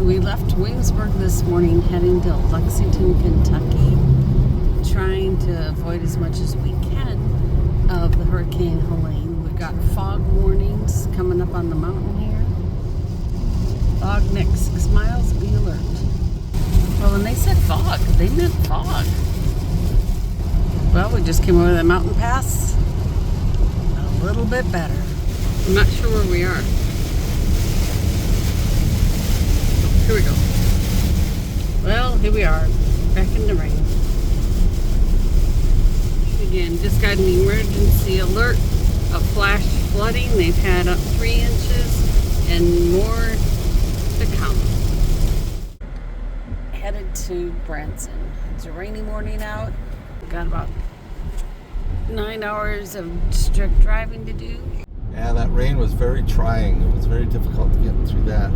We left Williamsburg this morning heading to Lexington, Kentucky, trying to avoid as much as we can of the Hurricane Helene. We've got fog warnings coming up on the mountain here. Fog next 6 miles, be alert. Well, when they said fog, they meant fog. Well, we just came over the mountain pass. A little bit better. I'm not sure where we are. Here we go. Well, here we are, back in the rain. Again, just got an emergency alert of flash flooding. They've had up 3 inches and more to come. Headed to Branson. It's a rainy morning out. We've got about 9 hours of strict driving to do. Yeah, that rain was very trying. It was very difficult to get through that.